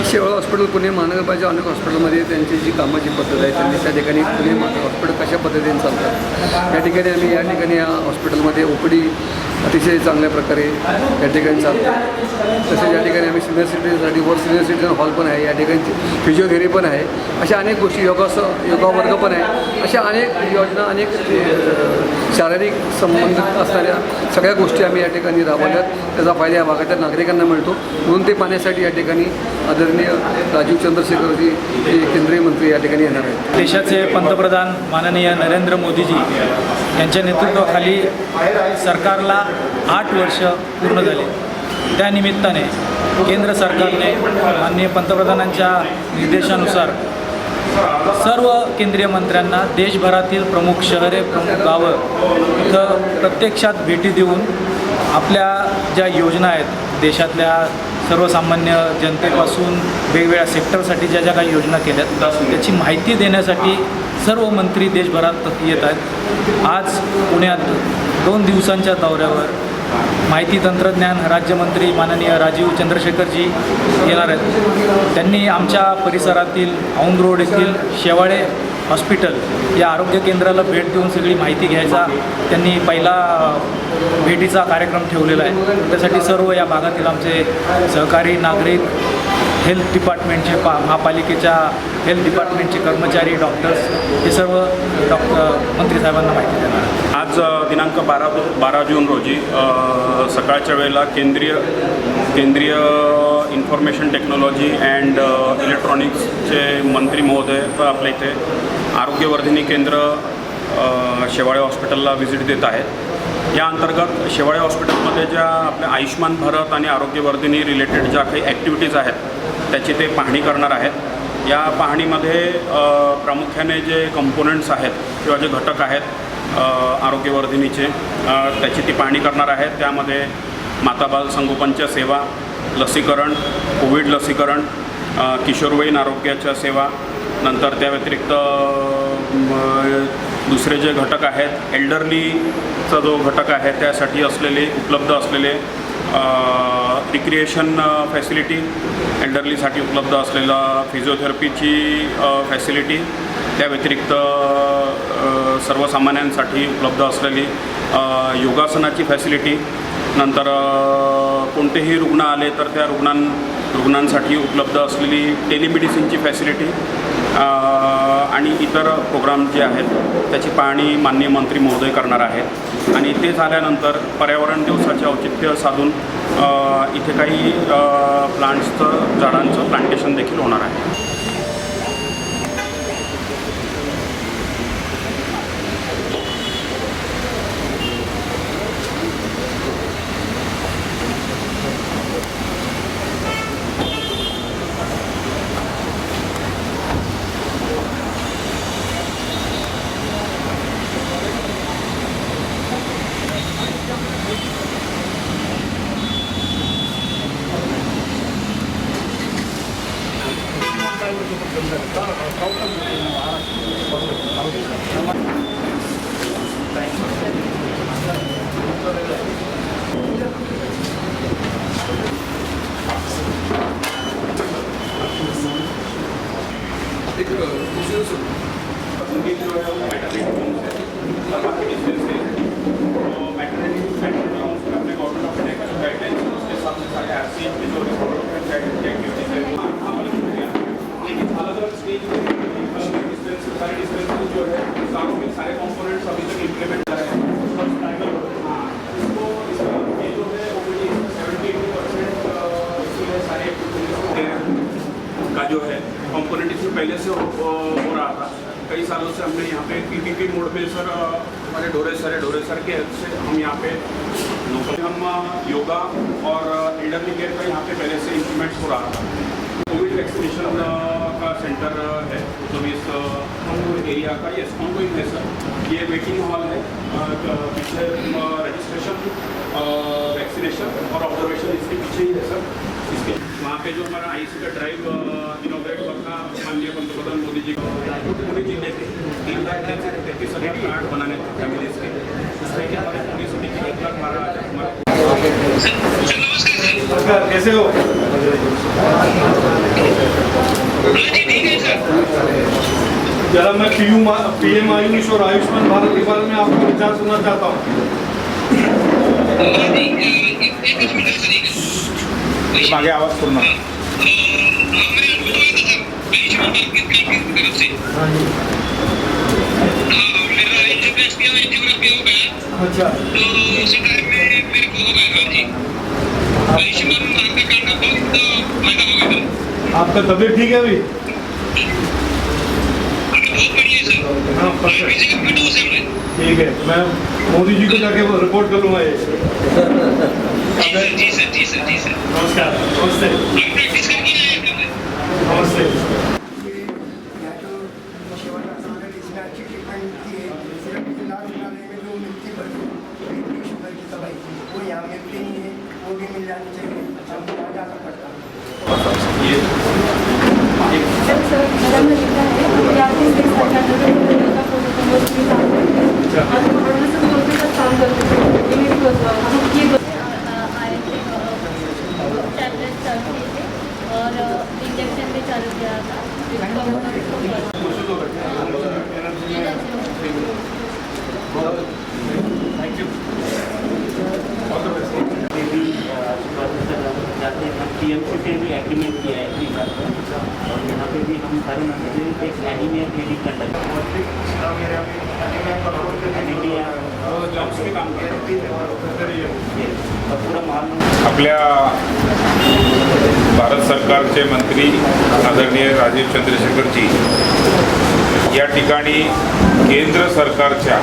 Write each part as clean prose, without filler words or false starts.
की शेवाळ हॉस्पिटल पुणे महानगरपालिका अनेक हॉस्पिटलमध्ये त्यांची जी कामाची पद्धत आहे त्यांनी त्या ठिकाणी पुणे हॉस्पिटल कशा पद्धतीने चालतात या ठिकाणी आम्ही या ठिकाणी या हॉस्पिटलमध्ये OPD अतिशय चांगल्या प्रकारे या ठिकाणी चालतात. तसेच या ठिकाणी आम्ही सिनियर सिटीजनसाठी सिनियर सिटीजन हॉल पण आहे, या ठिकाणी फिजिओथेरपी पण आहे, अशा अनेक गोष्टी योगा वर्ग पण आहे, अशा अनेक योजना अनेक शारीरिक संबंधित असणाऱ्या सगळ्या गोष्टी आम्ही या ठिकाणी राबवल्यात. त्याचा फायदा या भागातल्या नागरिकांना मिळतो म्हणून ते पाहण्यासाठी या ठिकाणी आदरणीय राजीव चंद्रशेखरजी हे केंद्रीय मंत्री या ठिकाणी येणार आहेत. देशाचे पंतप्रधान माननीय नरेंद्र मोदीजी यांच्या नेतृत्वाखाली सरकारला 8 वर्ष पूर्ण झाले. त्यानिमित्ताने केंद्र सरकारने माननीय पंतप्रधानांच्या निर्देशानुसार सर्व केंद्रीय मंत्र्यांना देशभरातील प्रमुख शहरे प्रमुख गावं इथं प्रत्यक्षात भेटी देऊन आपल्या ज्या योजना आहेत देशातल्या सर्वसामान्य जनतेपासून वेगवेगळ्या सेक्टरसाठी ज्या ज्या काही योजना केल्यात त्याची माहिती देण्यासाठी सर्व मंत्री देशभरात येत आहेत. आज पुण्यात 2 दिवसांच्या दौऱ्यावर माहिती तंत्रज्ञान राज्यमंत्री माननीय राजीव चंद्रशेखरजी येणार आहेत. त्यांनी आमच्या परिसरातील औंध रोड येथील शेवाळे हॉस्पिटल या आरोग्य केंद्राला भेट देऊन सगळी माहिती घ्यायचा त्यांनी पहिला भेटीचा कार्यक्रम ठेवलेला आहे. त्यासाठी सर्व या भागातील आमचे सहकारी नागरिक, हेल्थ डिपार्टमेंटचे महापालिकेच्या हेल्थ डिपार्टमेंटचे कर्मचारी, डॉक्टर्स हे सर्व मंत्री साहेबांना माहिती देणार. आज दिनांक 12 जून रोजी सकाळच्या वेळेला केंद्रीय इन्फॉर्मेशन टेक्नॉलॉजी अँड इलेक्ट्रॉनिक्सचे मंत्री महोदय आपल्या इथे आरोग्यवर्धिनी केंद्र शेवाळे हॉस्पिटलला व्हिजिट देत आहेत. या अंतर्गत शेवाळे हॉस्पिटलमध्ये ज्या आपल्या आयुष्मान भारत आणि आरोग्यवर्धिनी रिलेटेड ज्या काही ॲक्टिव्हिटीज आहेत त्याची ते पाहणी करणार आहेत. या पाहणीमध्ये प्रामुख्याने जे कंपोनंट्स आहेत किंवा जे घटक आहेत आरोग्यवर्धिनीचे त्याची ती पाहणी करणार आहेत. त्यामध्ये माताबाल संगोपनच्या सेवा, लसीकरण, कोविड लसीकरण, किशोरवयीन आरोग्याच्या सेवा, नंतर त्या व्यतिरिक्त दुसरे जे घटक आहेत एल्डरलीचा जो घटक आहे त्यासाठी उपलब्ध असलेले रिक्रिएशन फॅसिलिटी, एल्डरलीसाठी उपलब्ध असलेला फिजिओथेरपीची फॅसिलिटी, त्या व्यतिरिक्त सर्वसामान्यांसाठी उपलब्ध असलेली योगासनाची फॅसिलिटी, नंतर कोणतेही रुग्ण आले तर त्या रुग्णांसाठी उपलब्ध असलेली टेलिमेडिसिनची फॅसिलिटी आणि इतर प्रोग्राम जे आहेत त्याची पाहणी माननीय मंत्री महोदय करणार आहेत. आणि ते झाल्यानंतर पर्यावरण दिवसाचे औचित्य साधून इथे काही झाडांचं प्लांटेशन देखील होणार आहे. सारे कंपोनेंट्स अभी तक इम्प्लीमेंट कर रहे हैं. का जो है कंपोनेंट इसमें पहले से हो रहा था. कई सालों से हमने यहाँ पे PPP मोड पे सर हमारे डोरेसर के हेल्प से हम यहाँ पे हम योगा और एल्डरली केयर का यहाँ पे पहले से इंप्लीमेंट हो रहा था. कोविड वैक्सीनेशन का सेंटर है तो इस एरिया का ये ऑनगोइंग है सर. ये वेटिंग हॉल है, पीछे रजिस्ट्रेशन, वैक्सीनेशन और ऑब्जर्वेशन इसके पीछे ही है सर. इसके वहाँ पे जो हमारा IC का ड्राइव इनोग्रेट हुआ था माननीय पंतप्रधान मोदी जी पूरी जिले के 3,33,000 कार्ड बनाने थे फैमिलीज के. उसमें कि हमारे पूरी सिटी के 1,12,000 हमारा. कैसे हो? जरा मैं PM आयुष और आयुष्मान भारत के बारे में आपको विचार सुनना चाहता हूँ। मागे आवाज पूर्ण अच्छा, आपका तबीयत ठीक है अभी? हाँ, ठीक है, मैं मोदी जी को जाके रिपोर्ट कर लूँगा ये। नमस्कार, नमस्ते, नमस्ते। और इंजेक्शन भी चालू किया था। Thank you. जाते हैं हम TMC से भी एग्रीमेंट किया है इसी बात पर, और यहाँ पे भी हम हर महीने एक एनीमिया क्लिनिक कंडक्ट पूरा मालूम। आपल्या भारत सरकारचे मंत्री आदरणीय राजीव चंद्रशेखरजी या ठिकाणी केंद्र सरकारच्या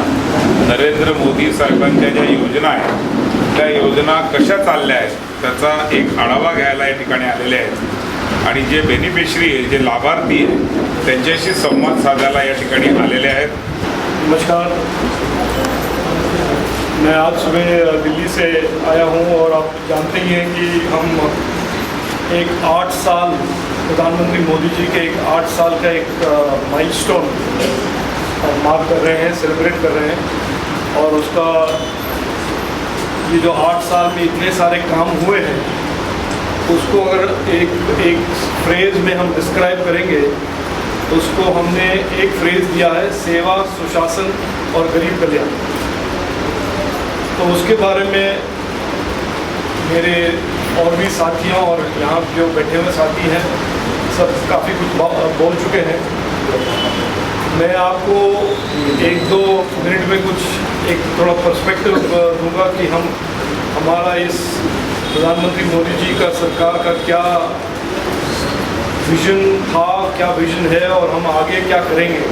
नरेंद्र मोदी साहेबांच्या ज्या योजना आहेत त्या योजना कशा चालल्या आहेत त्याचा एक आढावा घ्यायला या ठिकाणी आलेले आहेत आणि जे बेनिफिशरी आहे जे लाभार्थी आहेत त्यांच्याशी संवाद साधायला या ठिकाणी आलेले आहेत। नमस्कार, मैं आज सुबह दिल्ली से आया हूँ और आप जानते ही हैं कि हम एक 8 साल प्रधानमंत्री मोदी जी के एक 8 साल का एक माइलस्टोन मार्क कर रहे हैं, सेलिब्रेट कर रहे हैं। और उसका ये जो 8 साल में इतने सारे काम हुए हैं उसको अगर एक फ्रेज में हम डिस्क्राइब करेंगे तो उसको हमने एक फ्रेज दिया है, सेवा, सुशासन और गरीब कल्याण। तो उसके बारे में मेरे और भी साथियों और यहाँ जो बैठे हुए साथी हैं सब काफ़ी कुछ बोल चुके हैं। मैं आपको 1-2 मिनट में कुछ एक थोड़ा पर्सपेक्टिव दूंगा कि हमारा इस प्रधानमंत्री मोदी जी का सरकार का क्या विजन था, क्या विजन है और हम आगे क्या करेंगे।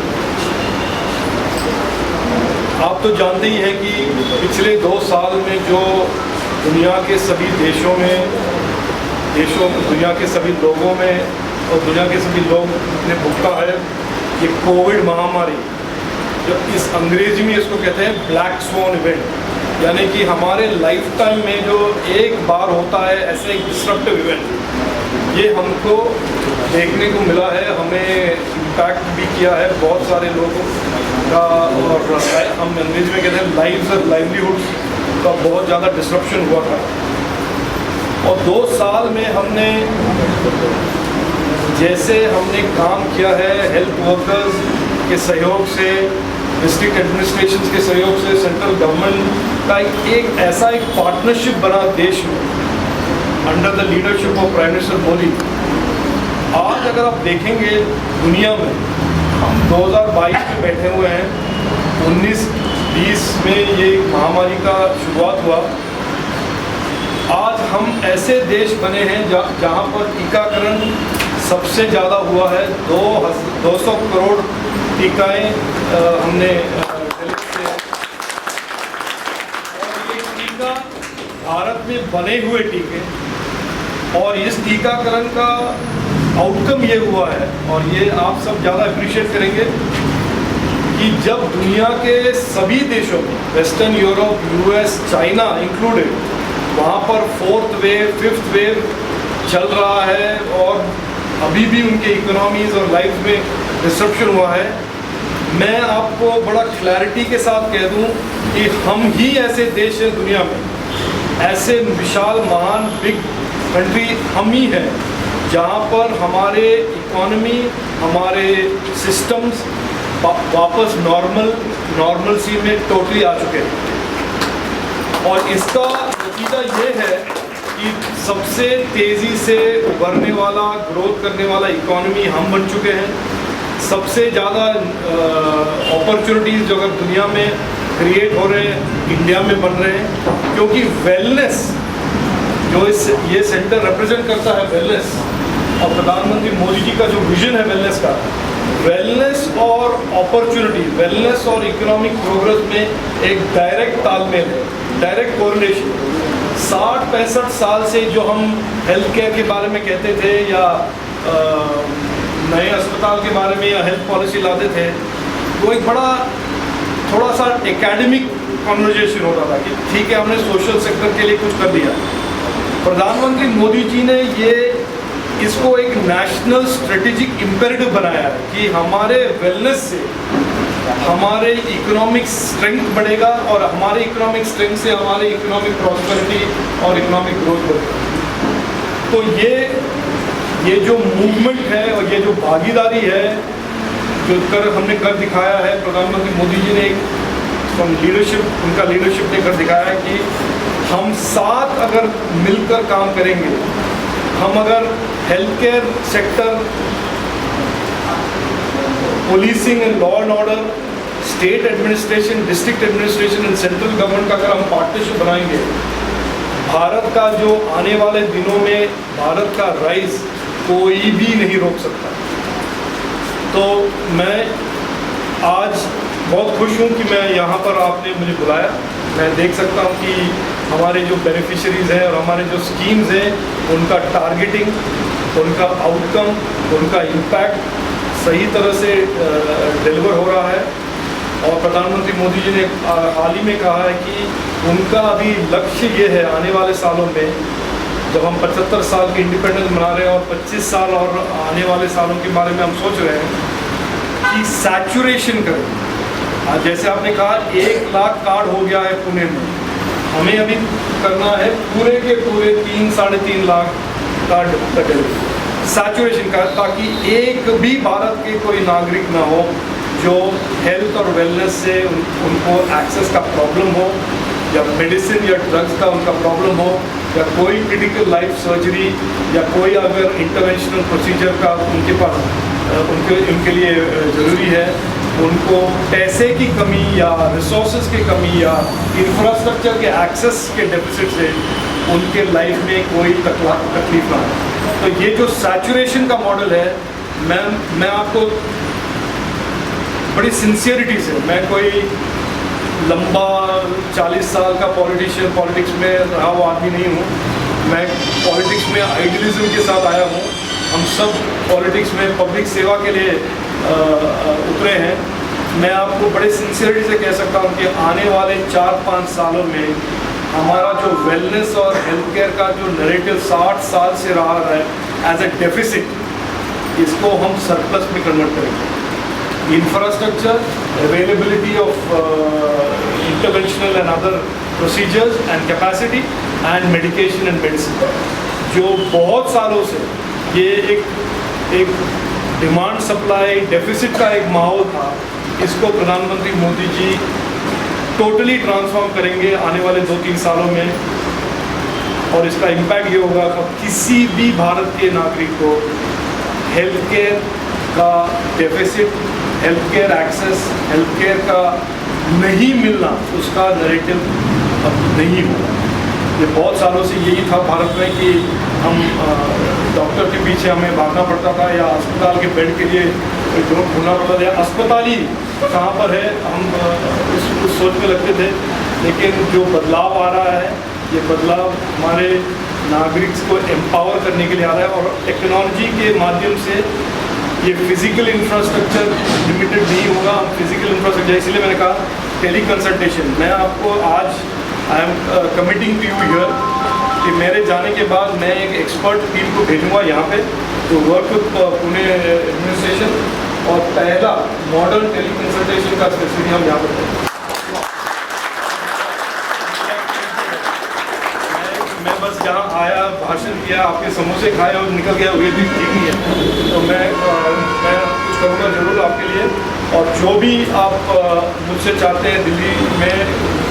आप तो जानते ही हैं कि पिछले 2 साल में जो दुनिया के सभी देशों में दुनिया के सभी लोगों में और दुनिया के सभी लोग ने भुगता है ये कोविड महामारी, जब इस अंग्रेजी में इसको कहते हैं ब्लैक स्वॉन इवेंट, यानी कि हमारे लाइफ टाइम में जो एक बार होता है ऐसे एक डिस्रप्टिव इवेंट, ये हमको देखने को मिला है। हमें इम्पैक्ट भी किया है बहुत सारे लोगों का, और हम अंग्रेजी में कहते हैं लाइव्स और लाइवलीहुड्स का बहुत ज़्यादा डिस्रप्शन हुआ था। और 2 साल में हमने काम किया है, हेल्थ वर्कर्स के सहयोग से, डिस्ट्रिक्ट एडमिनिस्ट्रेशन के सहयोग से, सेंट्रल गवर्नमेंट का एक ऐसा एक पार्टनरशिप बना देश में under the leadership of prime minister Modi. आज अगर आप देखेंगे दुनिया में हम 2022 में बैठे हुए हैं, 19-20 में ये महामारी का शुरुआत हुआ। आज हम ऐसे देश बने हैं जहाँ पर टीकाकरण सबसे ज़्यादा हुआ है। 200 करोड़ टीकाएँ हमने डिलीवर किए हैं। और ये टीका भारत में बने हुए टीके, और इस टीकाकरण का आउटकम ये हुआ है, और ये आप सब ज़्यादा अप्रिशिएट करेंगे कि जब दुनिया के सभी देशों में, western Europe, US, China included, वहाँ पर 4th वेव 5th वेव चल रहा है और अभी भी उनके इकोनॉमीज़ और लाइफ में डिस्ट्रप्शन हुआ है। मैं आपको बड़ा क्लैरिटी के साथ कह दूं कि हम ही ऐसे देश हैं दुनिया में, ऐसे विशाल महान बिग कंट्री हम ही है जहाँ पर हमारे इकोनॉमी, हमारे सिस्टम्स वापस नॉर्मलसी में टोटली आ चुके हैं। और इसका नतीजा ये है कि सबसे तेज़ी से उभरने वाला, ग्रोथ करने वाला इकोनॉमी हम बन चुके हैं। सबसे ज़्यादा अपॉर्चुनिटीज़ जो अगर दुनिया में क्रिएट हो रहे हैं, इंडिया में बन रहे हैं, क्योंकि वेलनेस जो ये सेंटर रिप्रेजेंट करता है, वेलनेस, और प्रधानमंत्री मोदी जी का जो विजन है वेलनेस का, वेलनेस और अपॉर्चुनिटी, वेलनेस और इकोनॉमिक प्रोग्रेस में एक डायरेक्ट तालमेल है, डायरेक्ट कोरिलेशन। 60-65 साल से जो हम हेल्थ केयर के बारे में कहते थे या नए अस्पताल के बारे में या हेल्थ पॉलिसी लाते थे, वो एक बड़ा थोड़ा सा एकेडमिक कॉन्वर्जेशन होता था कि ठीक है हमने सोशल सेक्टर के लिए कुछ कर दिया। प्रधानमंत्री मोदी जी ने इसको एक नेशनल स्ट्रेटेजिक इम्पेरेटिव बनाया है कि हमारे वेलनेस से हमारे इकोनॉमिक स्ट्रेंथ बढ़ेगा और हमारे इकोनॉमिक स्ट्रेंथ से हमारे इकोनॉमिक प्रॉस्पेरिटी और इकोनॉमिक ग्रोथ बढ़ेगा। तो ये जो मूवमेंट है और ये जो भागीदारी है जो हमने कर दिखाया है, प्रधानमंत्री मोदी जी ने उनका लीडरशिप ने कर दिखाया है कि हम साथ अगर मिलकर काम करेंगे, हम अगर health care sector, policing and law and order, state administration, district administration and central government का अगर हम पार्टनरशिप बनाएंगे, भारत का जो आने वाले दिनों में भारत का राइज कोई भी नहीं रोक सकता। तो मैं आज बहुत खुश हूँ कि मैं यहाँ पर आपने मुझे बुलाया। मैं देख सकता हूँ कि हमारे जो बेनिफिशरीज़ हैं और हमारे जो स्कीम्स हैं उनका टारगेटिंग, उनका आउटकम, उनका इम्पैक्ट सही तरह से डिलीवर हो रहा है। और प्रधानमंत्री मोदी जी ने हाल ही में कहा है कि उनका अभी लक्ष्य ये है आने वाले सालों में, जब हम 75 साल की इंडिपेंडेंस मना रहे हैं और 25 साल और आने वाले सालों के बारे में हम सोच रहे हैं कि सैचुरेशन करें। जैसे आपने कहा 1 लाख कार्ड हो गया है पुणे में, हमें अभी करना है पूरे के पूरे 3-3.5 लाख कार्ड तक सैचुरेशन का, ताकि एक भी भारत के कोई नागरिक ना हो जो हेल्थ और वेलनेस से उनको एक्सेस का प्रॉब्लम हो, या मेडिसिन या ड्रग्स का उनका प्रॉब्लम हो, या कोई क्रिटिकल लाइफ सर्जरी या कोई अगर इंटरवेंशनल प्रोसीजर का उनके पास उनके लिए ज़रूरी है, उनको पैसे की कमी या रिसोर्सेज की कमी या इंफ्रास्ट्रक्चर के एक्सेस के डेफिसिट से उनके लाइफ में कोई तकलीफ ना हो। तो ये जो सैचुरेशन का मॉडल है, मैं आपको बड़ी सिंसियरिटी से, मैं कोई लंबा 40 साल का पॉलिटिक्स में रहा हुआ आदमी नहीं हूँ। मैं पॉलिटिक्स में आइडियलिज्म के साथ आया हूँ। हम सब पॉलिटिक्स में पब्लिक सेवा के लिए उतरे हैं। मैं आपको बड़े सिंसियरिटी से कह सकता हूँ कि आने वाले 4-5 सालों में हमारा जो वेलनेस और हेल्थ केयर का जो नैरेटिव 60 साल से रहा है एज ए डेफिसिट, इसको हम सरप्लस में कन्वर्ट करेंगे। Infrastructure, availability of interventional and other procedures and capacity and medication and medicine, जो बहुत सालों से ये एक डिमांड सप्लाई डेफिसिट का एक माहौल था, इसको प्रधानमंत्री मोदी जी टोटली ट्रांसफॉर्म करेंगे आने वाले 2-3 सालों में। और इसका इम्पैक्ट ये होगा कि किसी भी भारत के नागरिक को हेल्थ केयर का deficit, health care access, health care का नहीं मिलना, उसका नैरेटिव अब नहीं होगा। ये बहुत सालों से यही था भारत में कि हम डॉक्टर के पीछे हमें भागना पड़ता था या अस्पताल के बेड के लिए ढूंढना पड़ता था, या अस्पताल ही कहाँ पर है हम उस सोच में लगते थे। लेकिन जो बदलाव आ रहा है, ये बदलाव हमारे नागरिक को एम्पावर करने के लिए आ रहा है। और टेक्नोलॉजी के माध्यम से ये फिजिकल इंफ्रास्ट्रक्चर लिमिटेड नहीं होगा। हम फिजिकल इंफ्रास्ट्रक्चर, इसलिए मैंने कहा टेली कंसल्टेशन। मैं आपको आज I am committing to you here कि मेरे जाने के बाद मैं एक एक्सपर्ट टीम को भेजूंगा यहाँ पे तो वर्क विद पुणे एडमिनिस्ट्रेशन, और पहला मॉडर्न टेली कंसल्टेशन का फैसिलिटी हम यहाँ पर मैं बस यहाँ आया, भाषण किया, आपके समोसे खाए और निकल गया, ये भी ठीक नहीं है। तो मैं कुछ करूँगा जरूर आपके लिए, और जो भी आप मुझसे चाहते हैं दिल्ली में,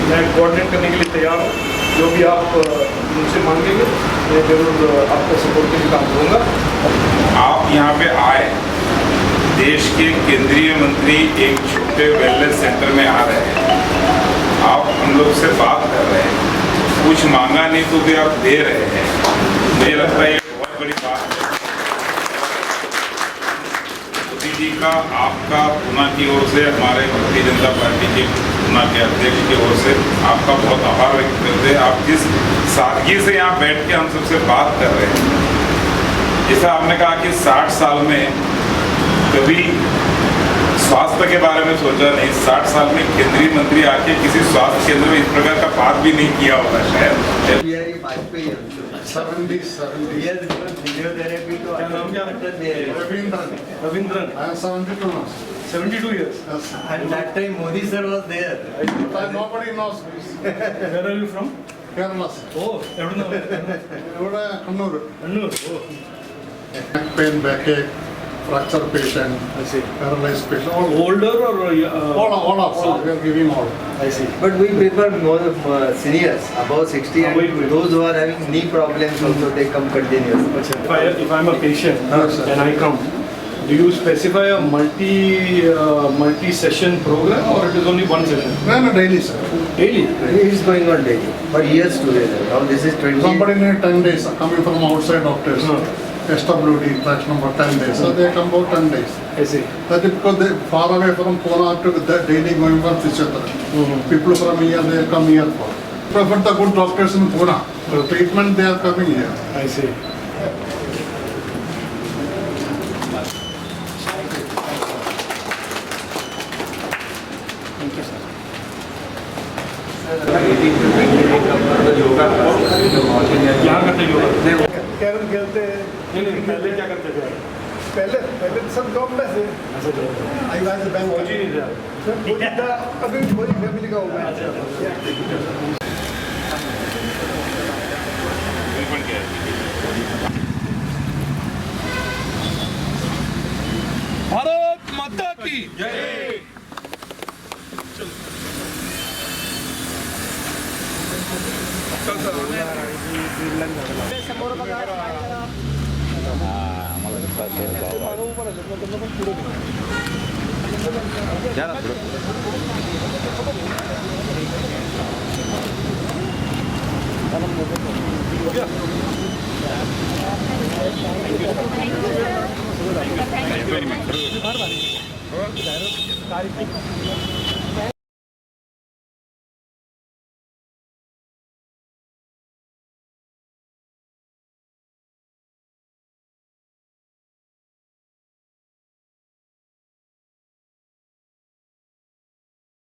मैं कोऑर्डिनेट करने के लिए तैयार हूँ। जो भी आप मुझसे मांगेंगे मैं जरूर आपको सपोर्ट के लिए काम करूँगा। आप यहाँ पे आए, देश के केंद्रीय मंत्री एक छोटे वेलनेस सेंटर में आ रहे हैं, आप हम लोग से बात कर रहे हैं, कुछ मांगा नहीं तो भी आप दे रहे हैं। मुझे लगता है ये बहुत बड़ी बात है। मोदी जी का, आपका पूना की ओर से, हमारे भारतीय जनता पार्टी के पूना के अध्यक्ष की ओर से आपका बहुत आभार व्यक्त करते हैं। आप जिस सादगी से यहाँ बैठ के हम सबसे बात कर रहे हैं, जैसा आपने कहा कि 60 साल में कभी स्वास्थ्य के बारे में सोचा नहीं, 60 साल में केंद्रीय मंत्री आके किसी स्वास्थ्य केंद्र में इस प्रकार का बात भी नहीं किया होगा शायद। Ravindran 72 years. And that time Modi sir was there. Nobody knows this. Where are you from? Kerala, sir. Oh, I don't know. Kannur. Kannur. Oh, Neck pain, backache, fracture patient, I see. paralyzed patient, all, Older or all of sir. We are giving all. I see. But we prefer more seniors, above 60, and Wait. those who are having knee problems also, they come continuously. If I'm a patient Yes, sir. and I come, do you specify a multi-session program, or it is only one session? No, daily, sir. Daily. It is going on daily, for years together. Now this is 20. Somebody need 10 days coming from outside doctors. Huh. SWD, batch number 10 days. So they come about 10 days. I see. That is because they far away from Pune to that daily going for physiotherapy. People from here, they come here for. Prefer the good doctors in Pune. For treatment, they are coming here. I see. क्या करते yoga? Carrom खेलते हैं। नहीं, पहले क्या करते थे? पहले सब जॉब में थे। आई वाज अ बैंक फौजी नहीं थे। अभी फौजी फैमिली का हूँ मैं। भारत माता की जय। Thank you.